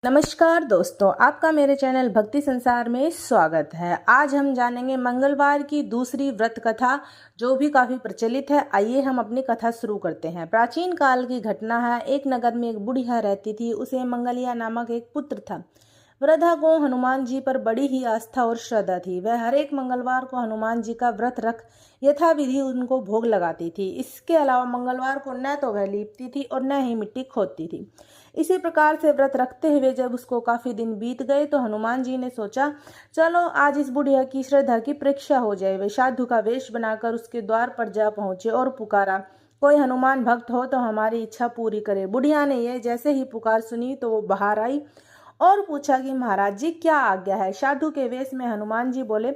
नमस्कार दोस्तों, आपका मेरे चैनल भक्ति संसार में स्वागत है। आज हम जानेंगे मंगलवार की दूसरी व्रत कथा, जो भी काफ़ी प्रचलित है। आइए हम अपनी कथा शुरू करते हैं। प्राचीन काल की घटना है। एक नगर में एक बुढ़िया रहती थी। उसे मंगलिया नामक एक पुत्र था। वृद्धा को हनुमान जी पर बड़ी ही आस्था और श्रद्धा थी। वह हर एक मंगलवार को हनुमान जी का व्रत रख यथाविधि उनको भोग लगाती थी। इसके अलावा मंगलवार को न तो वह लीपती थी और न ही मिट्टी खोदती थी। इसी प्रकार से व्रत रखते हुए जब उसको काफी दिन बीत गए तो हनुमान जी ने सोचा, चलो आज इस बुढ़िया की श्रद्धा की परीक्षा हो जाए। वे साधु का वेश बनाकर उसके द्वार पर जा पहुंचे और पुकारा, कोई हनुमान भक्त हो तो हमारी इच्छा पूरी करे। बुढ़िया ने यह जैसे ही पुकार सुनी तो वो बाहर आई और पूछा कि महाराज जी क्या आज्ञा है। साधु के वेश में हनुमान जी बोले,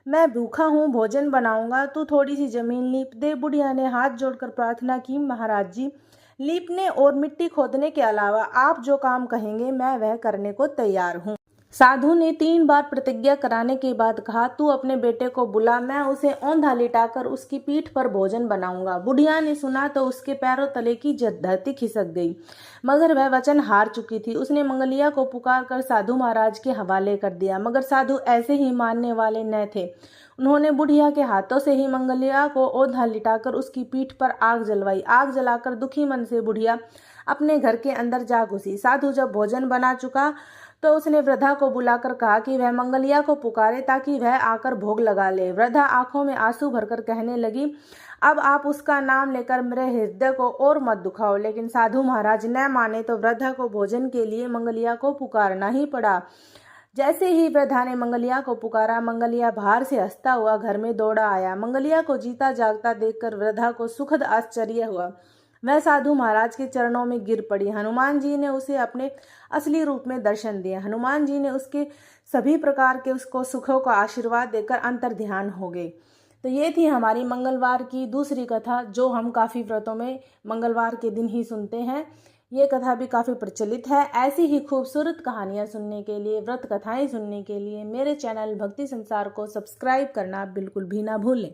मैं भूखा हूँ, भोजन बनाऊंगा, तू थोड़ी सी जमीन लीप दे। बुढ़िया ने हाथ जोड़कर प्रार्थना की, महाराज जी लीपने और मिट्टी खोदने के अलावा आप जो काम कहेंगे मैं वह करने को तैयार हूँ। साधु ने 3 बार प्रतिज्ञा कराने के बाद कहा, तू अपने बेटे को बुला, मैं उसे औंधा लिटाकर उसकी पीठ पर भोजन बनाऊंगा। बुढ़िया ने सुना तो उसके पैरों तले की धरती खिसक गई, मगर वह वचन हार चुकी थी। उसने मंगलिया को पुकार कर साधु महाराज के हवाले कर दिया, मगर साधु ऐसे ही मानने वाले न थे। उन्होंने बुढ़िया के हाथों से ही मंगलिया को औंधा लिटाकर उसकी पीठ पर आग जलवाई। आग जलाकर दुखी मन से बुढ़िया अपने घर के अंदर जा घुसी। साधु जब भोजन बना चुका तो उसने वृद्धा को बुलाकर कहा कि वह मंगलिया को पुकारे ताकि वह आकर भोग लगा ले। वृद्धा आंखों में आंसू भरकर कहने लगी, अब आप उसका नाम लेकर मेरे हृदय को और मत दुखाओ। लेकिन साधु महाराज न माने तो वृद्धा को भोजन के लिए मंगलिया को पुकारना ही पड़ा। जैसे ही वृद्धा ने मंगलिया को पुकारा, मंगलिया बाहर से हंसता हुआ घर में दौड़ा आया। मंगलिया को जीता जागता देखकर वृद्धा को सुखद आश्चर्य हुआ। वह साधु महाराज के चरणों में गिर पड़ी। हनुमान जी ने उसे अपने असली रूप में दर्शन दिया। हनुमान जी ने उसके सभी प्रकार के उसको सुखों का आशीर्वाद देकर अंतर ध्यान हो गए। तो ये थी हमारी मंगलवार की दूसरी कथा, जो हम काफ़ी व्रतों में मंगलवार के दिन ही सुनते हैं। ये कथा भी काफ़ी प्रचलित है। ऐसी ही खूबसूरत कहानियाँ सुनने के लिए, व्रत कथाएं सुनने के लिए मेरे चैनल भक्ति संसार को सब्सक्राइब करना बिल्कुल भी ना भूलें।